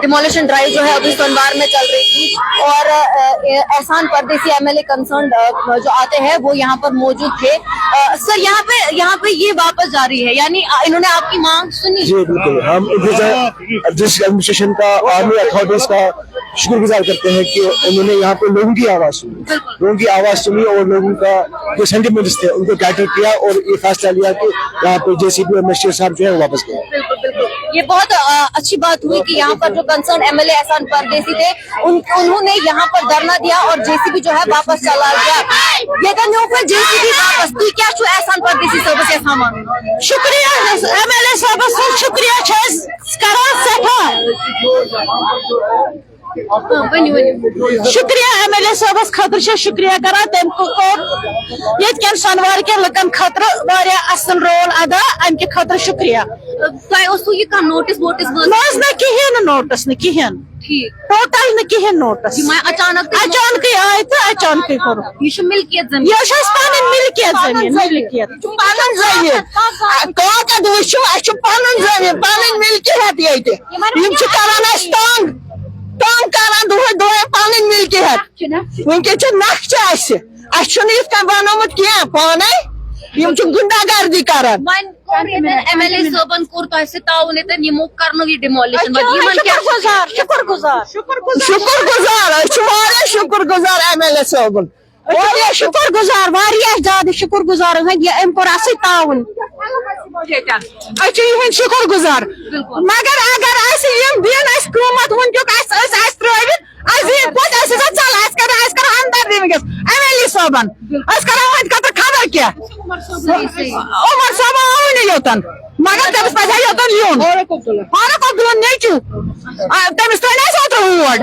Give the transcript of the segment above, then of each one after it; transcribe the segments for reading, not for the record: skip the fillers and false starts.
Demolition drive जो है अभी सोनवार में चल रही थी और एहसान परदेसी एमएलए कंसर्न जो आते हैं वो यहाँ पर मौजूद थे। सर यहाँ पे ये वापस जा रही है, यानी इन्होंने आपकी मांग सुनी? जी बिल्कुल, हम डिस्ट्रिक्ट एडमिनिस्ट्रेशन का, आर्मी अथॉरिटीज का शुक्रगुजार करते हैं कि उन्होंने यहाँ पे लोगों की आवाज सुनी और लोगों का जो सेंटिमेंट्स थे उनको कैटर किया और ये फैसला लिया कि यहाँ पे जेसीबी और मिनिस्टर साहब जो है वो वापस गए। बिल्कुल, ये बहुत अच्छी बात हुई कि यहाँ पर जो कंसर्न एमएलए एहसान परदेसी थे उन्होंने यहाँ पर धरना दिया और जेसीबी जो है वापस चला गया। ये जेसीबी वापस तु क्या एहसान परदेसी صٲبس एहसान शुक्रिया एमएलए صٲبس शुक्रिया शुक्रिया एमएलए صٲبس खतर शुक्रिया करा तम ये सनवार के लकन खतर असल रोल अदा अम के खतर शुक्रिया। नोटिस नोटिस कहें टोटल न कहें नोटिस अचानक आये तो अचानक करो ये मिल्कियत मिल्कियत बनोमुत क्या पाने गुंडागर्दी करान एमएलए صٲبن कोर तोह ताउन ये डिमोलिशन शुक्रगुजार एमएलए صٲبن शुक्रगुजार ज्यादा शुक्रगुजार अम कोर ताउन शुक्रगुजार मगर अगर दिन हुकूमत वुनक हमदर्दी वस एमएलए صٲبن खबर क्या उमर साहब आव योतन मगर तमिस पे योतन यून फारूक अब्दुल्ला नेचू तमिस तो वोट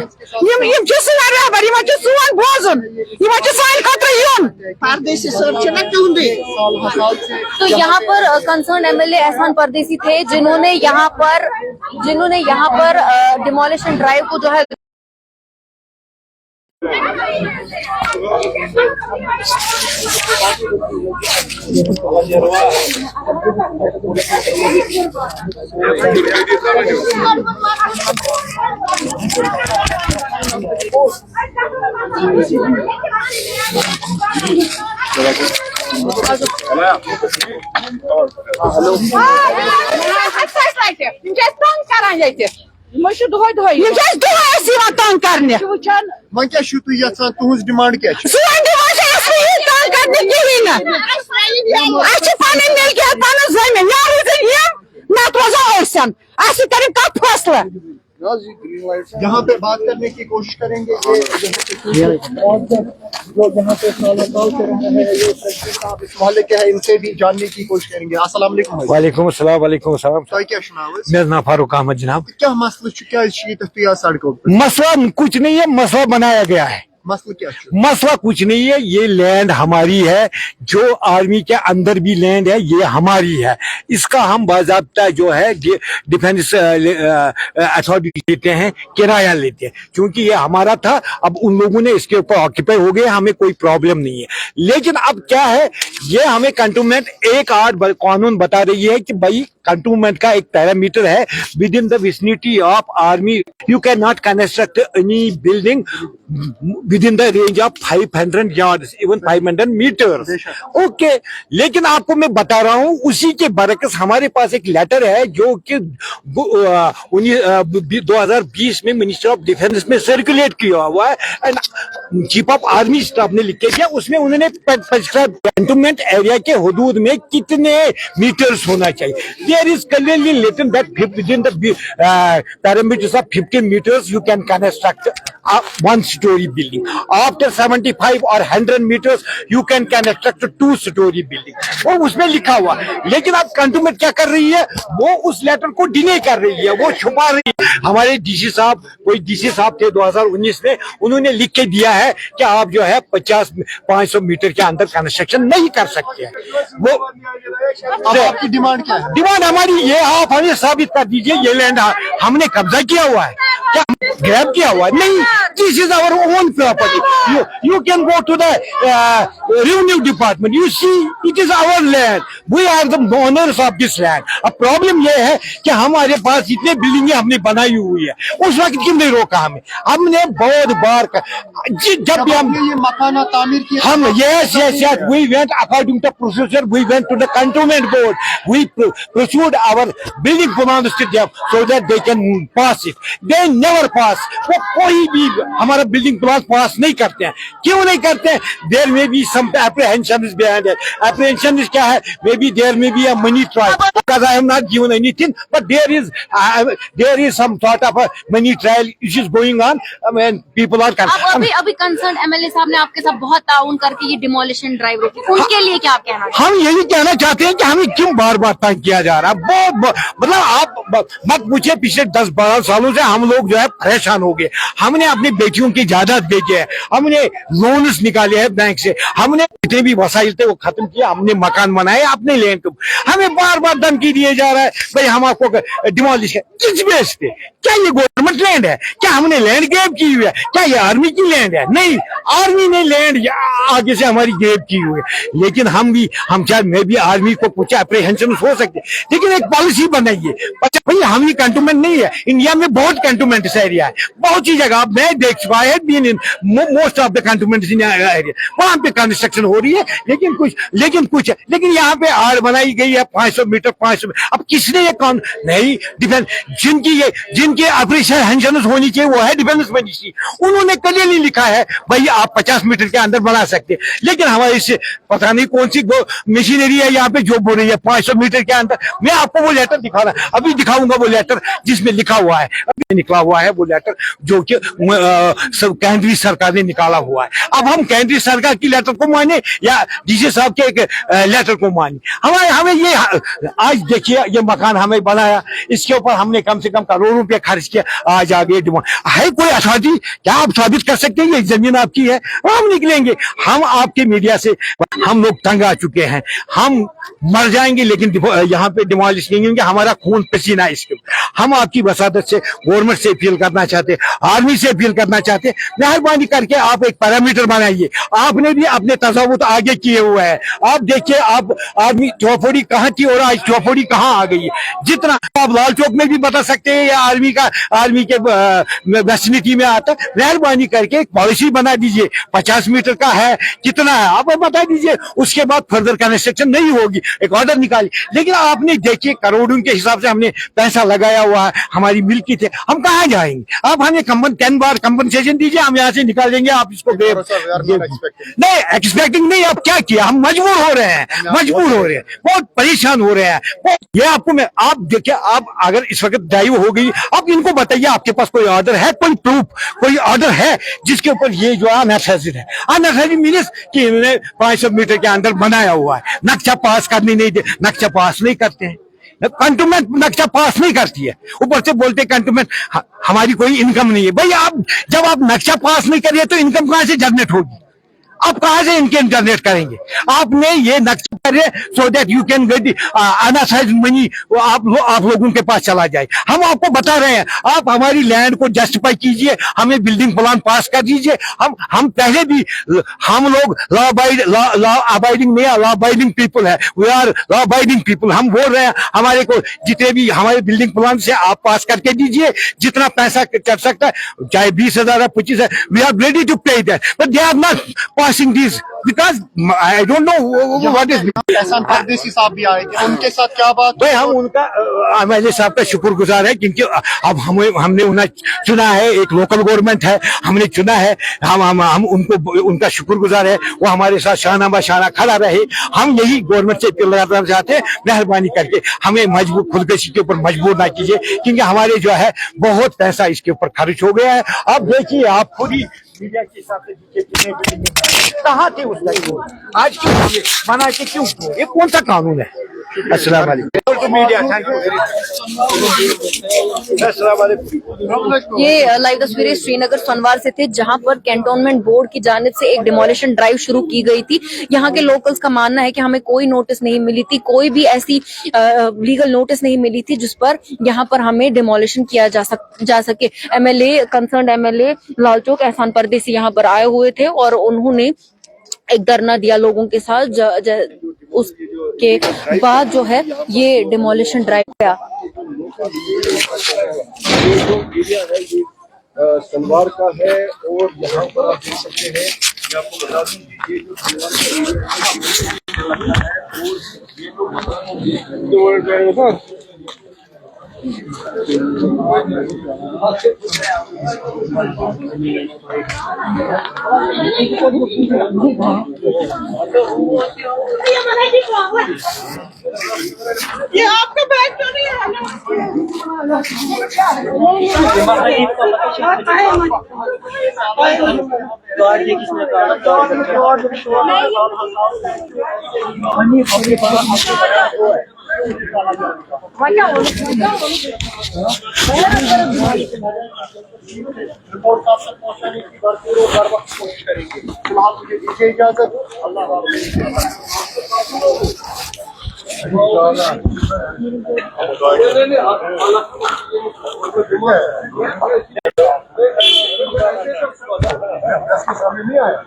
बराबर सोन बोजन सान खतर यून परदेसी साहब तो यहाँ पर कंसर्न एमएलए एहसान परदेसी थे जिन्होंने यहाँ पर डिमोलिशन ड्राइव को जो है तंग करने तुहज डिमांड क्या फैसला यहाँ पे बात करने की कोशिश करेंगे जो यहाँ पे साल से रहे हैं ये इस मोहल्ले के हैं, इनसे भी जानने की कोशिश करेंगे। अस्सलाम वालेकुम। वालेकुम अस्सलाम। वालेकुम अस्सलाम। तो क्या सुना मेरा नाम फारूक अहमद जनाब। क्या मसला क्या सड़कों पर? मसला कुछ नहीं है, मसला बनाया गया है। मसला क्या? मसला कुछ नहीं है, ये लैंड हमारी है, जो आर्मी के अंदर भी लैंड है ये हमारी है। इसका हम बाज़ाब्ता जो है डिफेंस अथॉरिटी लेते हैं, किराया लेते हैं, क्योंकि ये हमारा था। अब उन लोगों ने इसके ऊपर ऑक्यूपाई हो गए, हमें कोई प्रॉब्लम नहीं है। लेकिन अब क्या है, ये हमें कंटोनमेंट 1(8) कानून बता रही है कि भाई कंटोनमेंट का एक पैरामीटर है, with in the vicinity of army you can not construct any building within the range of 500 yards, even 500 meters. Okay, लेकिन आपको मैं बता रहा हूँ उसी के बरकस हमारे पास एक लेटर है जो कि 2020 में मिनिस्टर ऑफ डिफेंस में सर्कुलेट किया हुआ है and chief of army staff ने लिख के दिया। उसमें उन्होंने कंटोनमेंट एरिया के हदूद में कितने मीटर्स होना चाहिए। There is clearly written that within the parameters of 50 meters you can construct a 1-story building. After 75 or 100 meters you can construct a 2-story building. वो उसमें लिखा हुआ। लेकिन अब कंटोनमेंट क्या कर रही है, वो उस लेटर को डिने कर रही है, वो छुपा रही है। हमारे डीसी साहब, कोई डीसी साहब थे 2019 में, उन्होंने लिख के दिया है कि आप जो है 500 मीटर के अंदर कंस्ट्रक्शन नहीं कर सकते हैं। वो आपकी डिमांड क्या है? डिमांड लैंड हमारी, ये आप हमें साबित कर दीजिए ये लैंड हमने कब्जा किया हुआ है, क्या ग्रैब किया हुआ है? नहीं, this is our own property. You can go to the revenue department. You see, it is our land. We are the owners of this land. अब प्रॉब्लम ये है कि हमारे पास इतने बिल्डिंगें हमने बनाई हुई है, उस वक्त क्यों नहीं रोका हमें? हमने बहुत बार जब भी हम ये मकान तामीर किया, हम yes, we went according to procedure. We went to the cantonment board. We pursued our building plans to them so that they can pass it. They never pass. वो कोई भी हमारा building plan pass नहीं करते हैं. क्यों नहीं करते हैं? There may be some apprehension is behind it. Apprehension is क्या है? Maybe there may be a money trial. Because I have not given anything, but there is some sort of a money trial which is going on. I mean, people are. अब अभी concern MLA साहब ने आपके साथ बहुत ताउन करके ये डिमोलिशन ड्राइव रोकी, उनके लिए क्या आप कहना चाहते हैं? हम यही कहना चाहते हैं कि हमें क्यों बार बार तंग किया जा रहा है? मतलब आप मत पूछिए, पिछले 10-12 सालों से हम लोग जो है परेशान हो गए. हमने अपनी बेटियों की जायदाद बेचे है, हमने लोन्स निकाले हैं बैंक से, हमने जितने भी वसाइल थे वो खत्म किया, हमने मकान बनाए अपने लैंड को. हमें बार बार धमकी दिए जा रहा है भाई हम आपको डिमोलिश है. किस बेस पे? क्या ये गवर्नमेंट लैंड है? क्या हमने लैंड ग्रैब की हुई है? क्या ये आर्मी की लैंड है? नहीं, आर्मी ने लैंड आगे से हमारी ग्रैब की हुई है. लेकिन हम चाहे मैं भी आर्मी को कुछ अप्रीहेंशन हो सकते, लेकिन एक पॉलिसी बनाइए. भाई हम ही कंटोनमेंट नहीं है, इंडिया में बहुत कंटोनमेंट एरिया है, बहुत सी जगह मैं देख चुका है. Most of the cantonment area वहां पे कंस्ट्रक्शन हो रही है, लेकिन यहाँ पे आड़ बनाई गई है 500 मीटर 500 मीटर. अब किसने ये कौन नहीं डिफेंस जिनकी अप्रीहेंशन होनी चाहिए वो है डिफेंस मिनिस्ट्री. उन्होंने कभी नहीं लिखा है भाई आप 50 मीटर के अंदर बना सकते, लेकिन हमारे इससे पता नहीं कौन सी मशीनरी है यहाँ पे जो बोल रही है 500 मीटर के अंदर. मैं आपको वो लेटर दिखाना अभी दिखाऊंगा, वो लेटर जिसमें लिखा हुआ है, अभी निकला हुआ है वो लेटर जो कि केंद्रीय सरकार ने निकाला हुआ है. अब हम केंद्रीय सरकार की लेटर को माने या डीसी साहब के एक लेटर को माने? हमें ये आज देखिए ये मकान हमें बनाया, इसके ऊपर हमने कम से कम करोड़ों रुपया खर्च किया. आज आगे है कोई अथॉरिटी? क्या आप साबित कर सकते हैं ये जमीन आपकी है? हम निकलेंगे. हम आपके मीडिया से हम लोग तंग आ चुके हैं, हम मर जाएंगे लेकिन यहाँ पे डिमोलिश नहीं होंगे. हमारा खून पसीना इसके. हम आपकी वसादत से गवर्नमेंट से अपील करना चाहते, आर्मी से अपील करना चाहते, मेहरबानी करके आप एक पैरामीटर बनाइए. आपने भी अपने तजावुत आगे किए हुए हैं. आप देखिए आप आदमी चौफोड़ी कहाँ थी और आज चौफोड़ी कहाँ आ गई है. जितना आप लाल चौक में भी बता सकते हैं या आर्मी के वेसिनिटी में आता. मेहरबानी करके एक पॉलिसी बना दीजिए, 50 मीटर का है कितना है आप बता दीजिए, उसके बाद फर्दर कंस्ट्रक्शन नहीं होगी. एक ऑर्डर निकालिए. लेकिन आपने देखिए करोड़ों के हिसाब से हमने पैसा लगाया हुआ है, हमारी मिल्की थे, हम कहाँ जाएंगे? आप हमें 10 बार कंपनसेशन दीजिए, हम यहाँ से निकाल देंगे. आप इसको नहीं एक्सपेक्टिंग नहीं, आप क्या किया? हम मजबूर हो रहे हैं, बहुत परेशान हो रहे हैं. ये आपको आप देखिए, आप अगर इस वक्त ड्राइव हो गई, आप इनको बताइए आपके पास कोई ऑर्डर है, कोई प्रूफ, कोई ऑर्डर है जिसके ऊपर ये जो अनएसेसरी है. अनएसेसरी मीन्स कि इन्होंने 500 मीटर के अंदर बनाया हुआ है, नक्शा पास करने नहीं दे, नक्शा पास नहीं करते हैं, कंटोनमेंट नक्शा पास नहीं करती है, ऊपर से बोलते कंटोनमेंट हमारी कोई इनकम नहीं है. भाई आप जब आप नक्शा पास नहीं करिए तो इनकम कहां से जनरेट होगी? आप कहां से इनके इंटरनेट करेंगे? आपने ये नक्शा करे so that you can get unsized money, आप लोगों के पास चला जाए. हम आपको बता रहे हैं, आप हमारी लैंड को जस्टिफाई कीजिए, हमें बिल्डिंग प्लान पास कर दीजिए. हम पहले भी हम लोग लॉ अबाइडिंग में लॉ अबाइडिंग पीपल है, we are law abiding people. हम बोल रहे हैं हमारे को जितने भी हमारे बिल्डिंग प्लान से आप पास करके दीजिए, जितना पैसा चल सकता है, चाहे 20,000 है 25,000, we are ready to pay that, but they are not passing these because I don't know what is. एहसान परदेसी साहब भी आए थे, उनके साथ क्या बात? भाई हम उनका एमएलए साहब का शुक्रगुजार है, क्योंकि अब हमने उन्हें चुना है, एक लोकल गवर्नमेंट है, हमने चुना है, हम उनको उनका शुक्रगुजार है. वो हमारे साथ शाना बशाना खड़ा रहे. हम यही गवर्नमेंट से अपील करना चाहते हैं, मेहरबानी करके हमें मजबूर खुदकशी के ऊपर मजबूर ना कीजिए, क्योंकि हमारे जो है बहुत पैसा इसके ऊपर खर्च हो गया है. आप देखिए, आप खुद ही मीडिया के हिसाब से कहाँ थे उस टाइम, आज क्यों बना के क्यों? ये कौन सा कानून है? अस्सलाम वालेकुम media, thank you very much. अस्सलाम वालेकुम। ये लाइव तस्वीरें श्रीनगर सोनवार से थे, जहां पर कैंटोनमेंट बोर्ड की जानिब से एक डिमोलिशन ड्राइव शुरू की गई थी। यहाँ के लोकल्स का मानना है कि हमें कोई नोटिस नहीं मिली थी, कोई भी ऐसी लीगल नोटिस नहीं मिली थी जिस पर यहाँ पर हमें डिमोलिशन किया जा सके। एमएलए कंसर्न एमएलए लालचौक एहसान परदेसी यहाँ पर आए हुए थे और उन्होंने एक धरना दिया लोगों के साथ। उसके बाद जो है ये डिमोलिशन ड्राइव किया। ये जो एरिया है ये सलवार का है और यहाँ पर आप देख सकते हैं, मैं आपको बता दूं कि ये जो सलवार का एरिया है और ये ये आपका बैग क्यों नहीं है? रिपोर्ट आप तक पहुँचाने की भरपूर और हर वक्त कोशिश करेंगे। फिलहाल मुझे दीजिए इजाजत। अल्लाह सामने नहीं आया।